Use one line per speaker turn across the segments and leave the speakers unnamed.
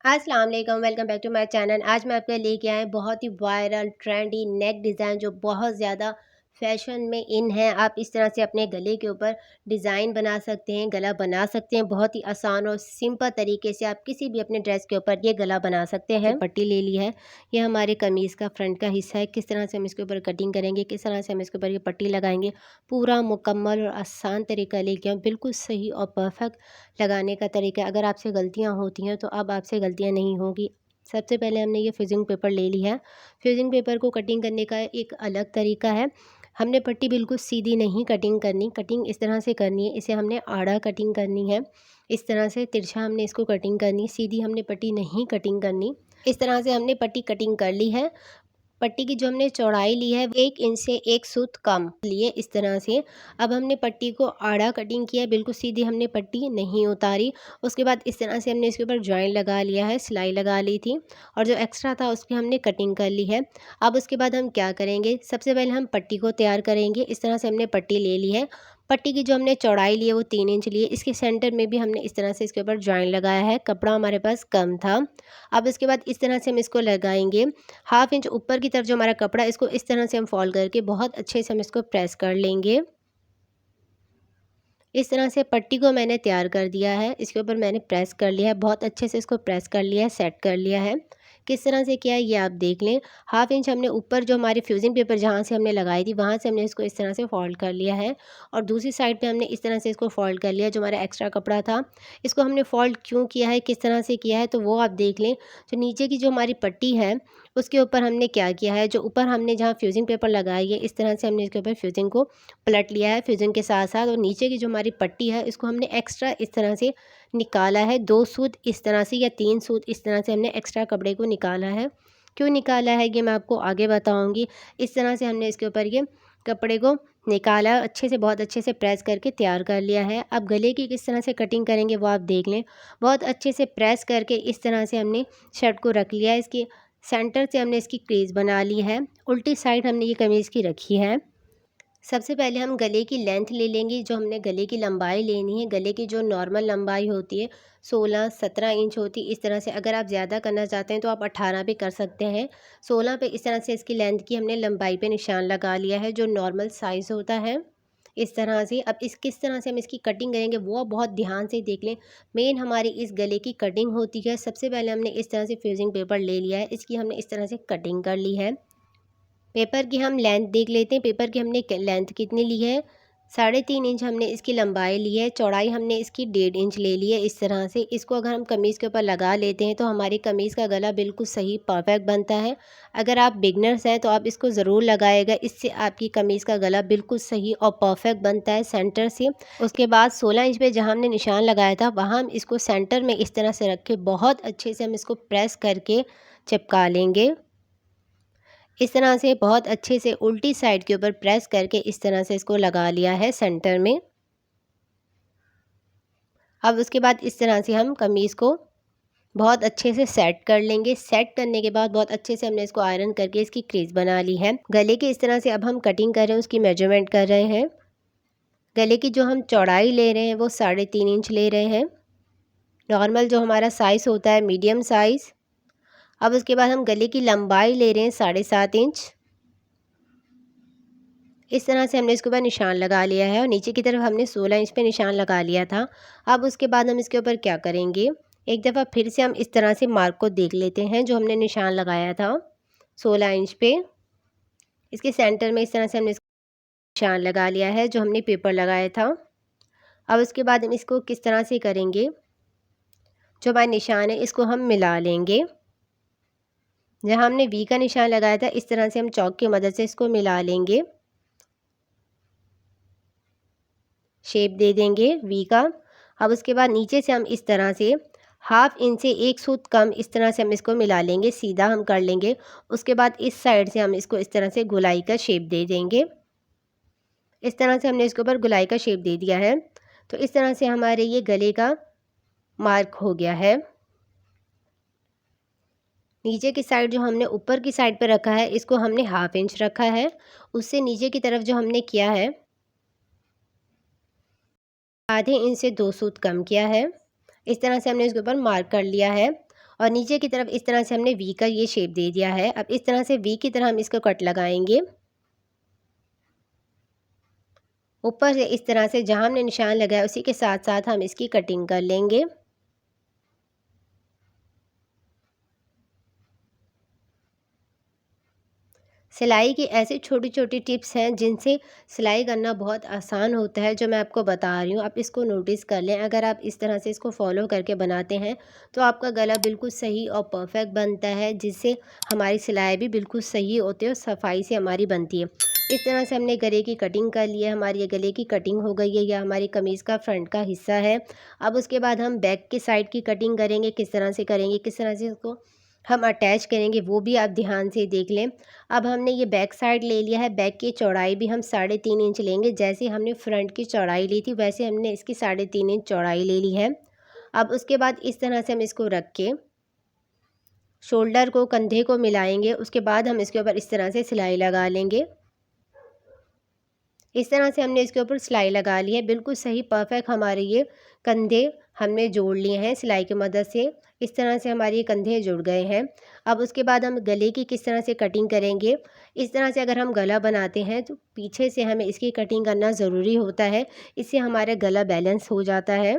अस्सलाम वालेकुम, welcome back to my channel. आज मैं आपके लेके आए बहुत ही वायरल ट्रेंडी नेक डिज़ाइन जो बहुत ज़्यादा फैशन में इन है। आप इस तरह से अपने गले के ऊपर डिज़ाइन बना सकते हैं, गला बना सकते हैं। बहुत ही आसान और सिंपल तरीके से आप किसी भी अपने ड्रेस के ऊपर ये गला बना सकते हैं। पट्टी ले ली है, ये हमारे कमीज़ का फ्रंट का हिस्सा है। किस तरह से हम इसके ऊपर कटिंग करेंगे, किस तरह से हम इसके ऊपर ये पट्टी लगाएंगे, पूरा मुकम्मल और आसान तरीका लेके आए, बिल्कुल सही और परफेक्ट लगाने का तरीका। अगर आपसे गलतियाँ होती हैं तो अब आपसे गलतियाँ नहीं होगी। सबसे पहले हमने ये फ्यूजिंग पेपर ले लिया है। फ्यूजिंग पेपर को कटिंग करने का एक अलग तरीका है। हमने पट्टी बिल्कुल सीधी नहीं कटिंग करनी, कटिंग इस तरह से करनी है। इसे हमने आड़ा कटिंग करनी है, इस तरह से तिरछा हमने इसको कटिंग करनी, सीधी हमने पट्टी नहीं कटिंग करनी। इस तरह से हमने पट्टी कटिंग कर ली है। पट्टी की जो हमने चौड़ाई ली है 1 इंच से 1 सूत कम लिए इस तरह से। अब हमने पट्टी को आड़ा कटिंग किया है, बिल्कुल सीधी हमने पट्टी नहीं उतारी। उसके बाद इस तरह से हमने इसके ऊपर जॉइन लगा लिया है, सिलाई लगा ली थी और जो एक्स्ट्रा था उसकी हमने कटिंग कर ली है। अब उसके बाद हम क्या करेंगे, सबसे पहले हम पट्टी को तैयार करेंगे। इस तरह से हमने पट्टी ले ली है। पट्टी की जो हमने चौड़ाई ली है वो 3 इंच ली है। इसके सेंटर में भी हमने इस तरह से इसके ऊपर जॉइन लगाया है, कपड़ा हमारे पास कम था। अब इसके बाद इस तरह से हम इसको लगाएंगे। हाफ इंच ऊपर की तरफ जो हमारा कपड़ा है इसको इस तरह से हम फोल्ड करके बहुत अच्छे से हम इसको प्रेस कर लेंगे। इस तरह से पट्टी को मैंने तैयार कर दिया है, इसके ऊपर मैंने प्रेस कर लिया है, बहुत अच्छे से इसको प्रेस कर लिया है, सेट कर लिया है। किस तरह से किया है ये आप देख लें। हाफ इंच हमने ऊपर जो हमारी फ्यूजिंग पेपर जहाँ से हमने लगाई थी वहाँ से हमने इसको इस तरह से फोल्ड कर लिया है और दूसरी साइड पे हमने इस तरह से इसको फोल्ड कर लिया। जो हमारा एक्स्ट्रा कपड़ा था इसको हमने फोल्ड क्यों किया है, किस तरह से किया है, तो वो आप देख लें। जो नीचे की जो हमारी पट्टी है उसके ऊपर हमने क्या किया है, जो ऊपर हमने जहाँ फ्यूजिंग पेपर लगाई है इस तरह से हमने इसके ऊपर फ्यूजिंग को पलट लिया है फ्यूजिंग के साथ साथ, और नीचे की जो हमारी पट्टी है इसको हमने एक्स्ट्रा इस तरह से निकाला है। 2 सूत इस तरह से या 3 सूत इस तरह से हमने एक्स्ट्रा कपड़े को निकाला है। क्यों निकाला है ये मैं आपको आगे बताऊंगी। इस तरह से हमने इसके ऊपर ये कपड़े को निकाला, अच्छे से बहुत अच्छे से प्रेस करके तैयार कर लिया है। अब गले की किस तरह से कटिंग करेंगे वो आप देख लें। बहुत अच्छे से प्रेस करके इस तरह से हमने शर्ट को रख लिया है। इसकी सेंटर से हमने इसकी क्रीज बना ली है, उल्टी साइड हमने ये कमीज़ की रखी है। सबसे पहले हम गले की लेंथ ले लेंगे, जो हमने गले की लंबाई लेनी है। गले की जो नॉर्मल लंबाई होती है 16-17 इंच होती है। इस तरह से अगर आप ज़्यादा करना चाहते हैं तो आप 18 भी कर सकते हैं। 16 पे इस तरह से इसकी लेंथ की हमने लंबाई पे निशान लगा लिया है, जो नॉर्मल साइज़ होता है। इस तरह से अब इस किस तरह से हम इसकी कटिंग करेंगे वो आप बहुत ध्यान से देख लें। मेन हमारी इस गले की कटिंग होती है। सबसे पहले हमने इस तरह से फ्यूजिंग पेपर ले लिया है, इसकी हमने इस तरह से कटिंग कर ली है। पेपर की हम लेंथ देख लेते हैं। पेपर की हमने लेंथ कितनी ली है, 3.5 इंच हमने इसकी लंबाई ली है। चौड़ाई हमने इसकी 1.5 इंच ले ली है। इस तरह से इसको अगर हम कमीज़ के ऊपर लगा लेते हैं तो हमारी कमीज़ का गला बिल्कुल सही परफेक्ट बनता है। अगर आप बिगनर्स हैं तो आप इसको ज़रूर लगाएगा, इससे आपकी कमीज़ का गला बिल्कुल सही और परफेक्ट बनता है सेंटर से। उसके बाद 16 इंच पे जहाँ हमने निशान लगाया था वहाँ हम इसको सेंटर में इस तरह से रख के बहुत अच्छे से हम इसको प्रेस करके चिपका लेंगे। इस तरह से बहुत अच्छे से उल्टी साइड के ऊपर प्रेस करके इस तरह से इसको लगा लिया है सेंटर में। अब उसके बाद इस तरह से हम कमीज़ को बहुत अच्छे से सेट कर लेंगे। सेट करने के बाद बहुत अच्छे से हमने इसको आयरन करके इसकी क्रीज बना ली है। गले की इस तरह से अब हम कटिंग कर रहे हैं, उसकी मेजरमेंट कर रहे हैं। गले की जो हम चौड़ाई ले रहे हैं वो 3.5 इंच ले रहे हैं, नॉर्मल जो हमारा साइज़ होता है मीडियम साइज़। अब उसके बाद हम गले की लंबाई ले रहे हैं 7.5 इंच। इस तरह से हमने इसके ऊपर निशान लगा लिया है और नीचे की तरफ हमने 16 इंच पे निशान लगा लिया था। अब उसके बाद हम इसके ऊपर क्या करेंगे, एक दफ़ा फिर से हम इस तरह से मार्क को देख लेते हैं जो हमने निशान लगाया था 16 इंच पे। इसके सेंटर में इस तरह से हमने निशान लगा लिया है जो हमने पेपर लगाया था। अब उसके बाद हम इसको किस तरह से करेंगे, जो हमारा निशान है इसको हम मिला लेंगे। जहाँ हमने वी का निशान लगाया था इस तरह से हम चौक की मदद से इसको मिला लेंगे, शेप दे देंगे वी का। अब उसके बाद नीचे से हम इस तरह से हाफ इंच से 1 सूत कम इस तरह से हम इसको मिला लेंगे, सीधा हम कर लेंगे। उसके बाद इस साइड से हम इसको इस तरह से गोलाई का शेप दे देंगे। इस तरह से हमने इसके ऊपर गोलाई का शेप दे दिया है। तो इस तरह से हमारे ये गले का मार्क हो गया है। नीचे की साइड जो हमने ऊपर की साइड पर रखा है इसको हमने हाफ इंच रखा है, उससे नीचे की तरफ जो हमने किया है आधे इंच से 2 सूत कम किया है। इस तरह से हमने इसके ऊपर मार्क कर लिया है और नीचे की तरफ इस तरह से हमने वी का ये शेप दे दिया है। अब इस तरह से वी की तरह हम इसको कट लगाएंगे। ऊपर से इस तरह से जहाँ हमने निशान लगाया उसी के साथ साथ हम इसकी कटिंग कर लेंगे। सिलाई की ऐसी छोटी छोटी टिप्स हैं जिनसे सिलाई करना बहुत आसान होता है, जो मैं आपको बता रही हूँ। आप इसको नोटिस कर लें, अगर आप इस तरह से इसको फॉलो करके बनाते हैं तो आपका गला बिल्कुल सही और परफेक्ट बनता है, जिससे हमारी सिलाई भी बिल्कुल सही होती है और सफाई से हमारी बनती है। इस तरह से हमने गले की कटिंग कर ली है। हमारी ये गले की कटिंग हो गई है। यह हमारी कमीज़ का फ्रंट का हिस्सा है। अब उसके बाद हम बैक की साइड की कटिंग करेंगे। किस तरह से करेंगे, किस तरह से इसको हम अटैच करेंगे, वो भी आप ध्यान से देख लें। अब हमने ये बैक साइड ले लिया है। बैक की चौड़ाई भी हम 3.5 इंच लेंगे। जैसे हमने फ्रंट की चौड़ाई ली थी वैसे हमने इसकी 3.5 इंच चौड़ाई ले ली है। अब उसके बाद इस तरह से हम इसको रख के शोल्डर को, कंधे को मिलाएंगे। उसके बाद हम इसके ऊपर इस तरह से सिलाई लगा लेंगे। इस तरह से हमने इसके ऊपर सिलाई लगा ली है। बिल्कुल सही परफेक्ट हमारे ये कंधे हमने जोड़ लिए हैं सिलाई की मदद से। इस तरह से हमारे ये कंधे जुड़ गए हैं। अब उसके बाद हम गले की किस तरह से कटिंग करेंगे। इस तरह से अगर हम गला बनाते हैं तो पीछे से हमें इसकी कटिंग करना ज़रूरी होता है। इससे हमारा गला बैलेंस हो जाता है।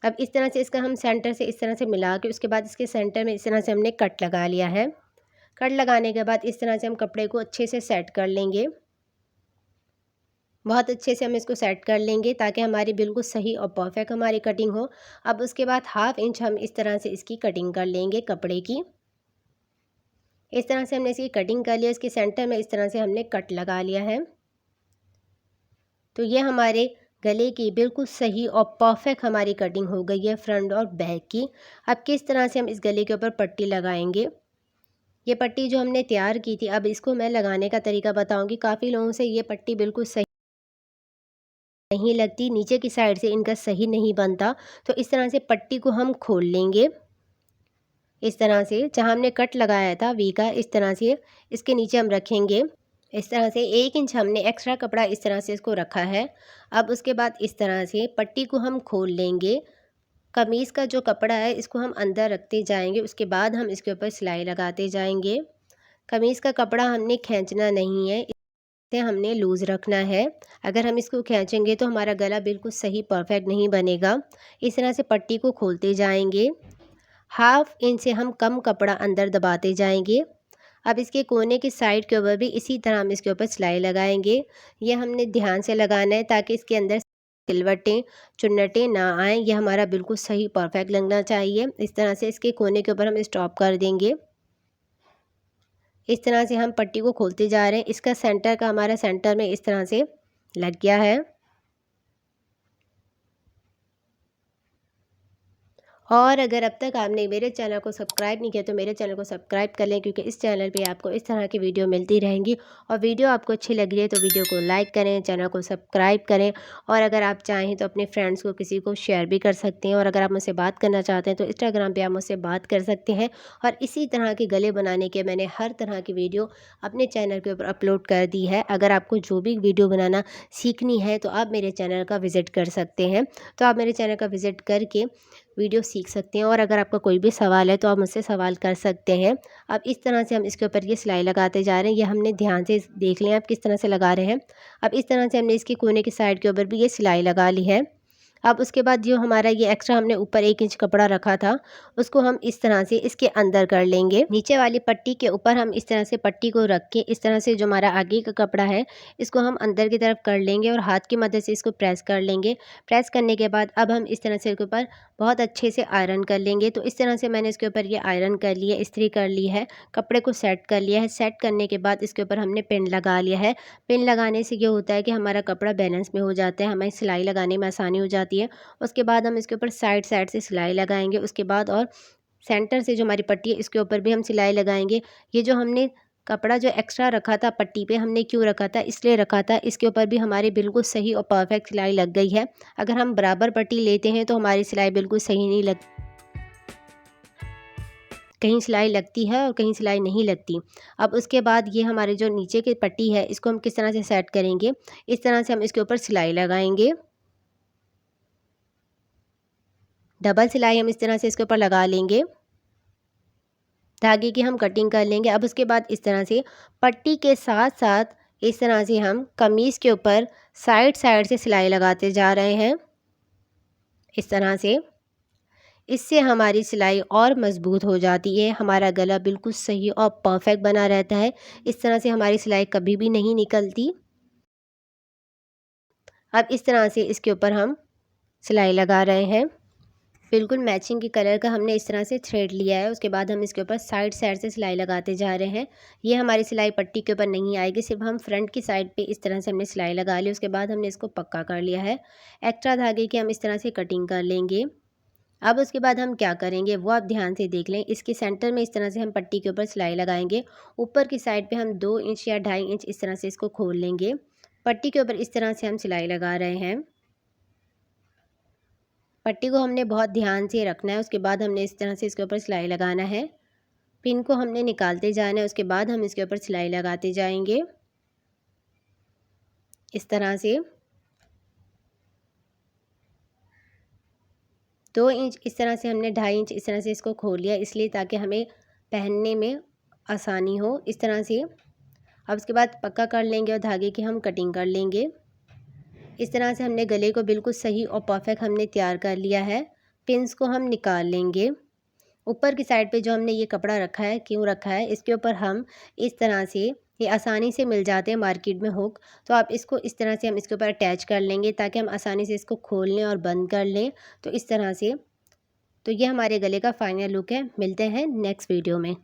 अब इस तरह से इसका हम सेंटर से इस तरह से मिला के उसके बाद इसके सेंटर में इस तरह से हमने कट लगा लिया है। कट लगाने के बाद इस तरह से हम कपड़े को अच्छे से सेट कर लेंगे। बहुत अच्छे से हम इसको सेट कर लेंगे ताकि हमारी बिल्कुल सही और परफेक्ट हमारी कटिंग हो। अब उसके बाद 1/2 इंच हम इस तरह से इसकी कटिंग कर लेंगे कपड़े की। इस तरह से हमने इसकी कटिंग कर लिया। इसके सेंटर में इस तरह से हमने कट लगा लिया है। तो ये हमारे गले की बिल्कुल सही और परफेक्ट हमारी कटिंग हो गई है फ्रंट और बैक की। अब किस तरह से हम इस गले के ऊपर पट्टी लगाएंगे। ये पट्टी जो हमने तैयार की थी, अब इसको मैं लगाने का तरीका बताऊंगी। काफ़ी लोगों से ये पट्टी बिल्कुल सही नहीं लगती, नीचे की साइड से इनका सही नहीं बनता। तो इस तरह से पट्टी को हम खोल लेंगे। इस तरह से जहाँ हमने कट लगाया था वी का, इस तरह से इसके नीचे हम रखेंगे। इस तरह से 1 इंच हमने एक्स्ट्रा कपड़ा इस तरह से इसको रखा है। अब उसके बाद इस तरह से पट्टी को हम खोल लेंगे। कमीज़ का जो कपड़ा है इसको हम अंदर रखते जाएंगे। उसके बाद हम इसके ऊपर सिलाई लगाते जाएंगे। कमीज़ का कपड़ा हमने खींचना नहीं है, इसे हमने लूज़ रखना है। अगर हम इसको खींचेंगे तो हमारा गला बिल्कुल सही परफेक्ट नहीं बनेगा। इस तरह से पट्टी को खोलते जाएंगे। 1/2 इंच से हम कम कपड़ा अंदर दबाते जाएंगे। अब इसके कोने की साइड के ऊपर भी इसी तरह हम इसके ऊपर सिलाई लगाएंगे। ये हमने ध्यान से लगाना है ताकि इसके अंदर सिलवटें, चुन्नटें ना आएँ। ये हमारा बिल्कुल सही परफेक्ट लगना चाहिए। इस तरह से इसके कोने के ऊपर हम स्टॉप कर देंगे। इस तरह से हम पट्टी को खोलते जा रहे हैं। इसका सेंटर का हमारा सेंटर में इस तरह से लग गया है। और अगर अब तक आपने मेरे चैनल को सब्सक्राइब नहीं किया तो मेरे चैनल को सब्सक्राइब कर लें, क्योंकि इस चैनल पे आपको इस तरह की वीडियो मिलती रहेंगी। और वीडियो आपको अच्छी लग रही है तो वीडियो को लाइक करें, चैनल को सब्सक्राइब करें। और अगर आप चाहें तो अपने फ्रेंड्स को, किसी को शेयर भी कर सकते हैं। और अगर आप मुझसे बात करना चाहते हैं तो इंस्टाग्राम पर आप मुझसे बात कर सकते हैं। और इसी तरह के गले बनाने के मैंने हर तरह की वीडियो अपने चैनल के ऊपर अपलोड कर दी है। अगर आपको जो भी वीडियो बनाना सीखनी है तो आप मेरे चैनल का विज़िट कर सकते हैं। तो आप मेरे चैनल का विज़िट करके वीडियो सीख सकते हैं। और अगर आपका कोई भी सवाल है तो आप मुझसे सवाल कर सकते हैं। अब इस तरह से हम इसके ऊपर ये सिलाई लगाते जा रहे हैं। ये हमने ध्यान से देख लें आप किस तरह से लगा रहे हैं। अब इस तरह से हमने इसकी कोने की साइड के ऊपर भी ये सिलाई लगा ली है। अब उसके बाद जो हमारा ये एक्स्ट्रा हमने ऊपर 1 इंच कपड़ा रखा था उसको हम इस तरह से इसके अंदर कर लेंगे। नीचे वाली पट्टी के ऊपर हम इस तरह से पट्टी को रख के इस तरह से जो हमारा आगे का कपड़ा है इसको हम अंदर की तरफ कर लेंगे और हाथ की मदद से इसको प्रेस कर लेंगे। प्रेस करने के बाद अब हम इस तरह से इसके ऊपर बहुत अच्छे से आयरन कर लेंगे। तो इस तरह से मैंने इसके ऊपर ये आयरन कर लिया, इस्त्री कर ली है, कपड़े को सेट कर लिया है। सेट करने के बाद इसके ऊपर हमने पिन लगा लिया है। पिन लगाने से ये होता है कि हमारा कपड़ा बैलेंस में हो जाता है, हमें सिलाई लगाने में आसानी हो जाती है। उसके बाद हम इसके ऊपर साइड साइड से सिलाई लगाएंगे। उसके बाद और सेंटर से जो हमारी पट्टी है इसके ऊपर भी हम सिलाई लगाएंगे। ये जो हमने कपड़ा जो एक्स्ट्रा रखा था पट्टी पे, हमने क्यों रखा था, इसलिए रखा था, इसके ऊपर भी हमारी बिल्कुल सही और परफेक्ट सिलाई लग गई है। अगर हम बराबर पट्टी लेते हैं तो हमारी सिलाई बिल्कुल सही नहीं लग, कहीं सिलाई लगती है और कहीं सिलाई नहीं लगती। अब उसके बाद ये हमारे जो नीचे की पट्टी है इसको हम किस तरह से सेट करेंगे। इस तरह से हम इसके ऊपर सिलाई लगाएंगे। डबल सिलाई हम इस तरह से इसके ऊपर लगा लेंगे। धागे की हम कटिंग कर लेंगे। अब उसके बाद इस तरह से पट्टी के साथ साथ इस तरह से हम कमीज़ के ऊपर साइड साइड से सिलाई लगाते जा रहे हैं, इस तरह से। इससे हमारी सिलाई और मज़बूत हो जाती है, हमारा गला बिल्कुल सही और परफेक्ट बना रहता है। इस तरह से हमारी सिलाई कभी भी नहीं निकलती। अब इस तरह से इसके ऊपर हम सिलाई लगा रहे हैं। बिल्कुल मैचिंग के कलर का हमने इस तरह से थ्रेड लिया है। उसके बाद हम इसके ऊपर साइड साइड से सिलाई लगाते जा रहे हैं। ये हमारी सिलाई पट्टी के ऊपर नहीं आएगी, सिर्फ हम फ्रंट की साइड पे इस तरह से हमने सिलाई लगा ली। उसके बाद हमने इसको पक्का कर लिया है। एक्स्ट्रा धागे की हम इस तरह से कटिंग कर लेंगे। अब उसके बाद हम क्या करेंगे वो आप ध्यान से देख लें। इसके सेंटर में इस तरह से हम पट्टी के ऊपर सिलाई लगाएंगे। ऊपर की साइड पे हम 2 इंच या 2.5 इंच इस तरह से इसको खोल लेंगे। पट्टी के ऊपर इस तरह से हम सिलाई लगा रहे हैं। पट्टी को हमने बहुत ध्यान से रखना है। उसके बाद हमने इस तरह से इसके ऊपर सिलाई लगाना है। पिन को हमने निकालते जाना है। उसके बाद हम इसके ऊपर सिलाई लगाते जाएंगे इस तरह से। 2 इंच इस तरह से हमने 2.5 इंच इस तरह से इसको खोल लिया, इसलिए ताकि हमें पहनने में आसानी हो इस तरह से। अब उसके बाद पक्का कर लेंगे और धागे की हम कटिंग कर लेंगे। इस तरह से हमने गले को बिल्कुल सही और परफेक्ट हमने तैयार कर लिया है। पिन्स को हम निकाल लेंगे। ऊपर की साइड पे जो हमने ये कपड़ा रखा है, क्यों रखा है, इसके ऊपर हम इस तरह से, ये आसानी से मिल जाते हैं मार्केट में हुक, तो आप इसको इस तरह से हम इसके ऊपर अटैच कर लेंगे ताकि हम आसानी से इसको खोल लें और बंद कर लें। तो इस तरह से, तो ये हमारे गले का फाइनल लुक है। मिलते हैं नेक्स्ट वीडियो में।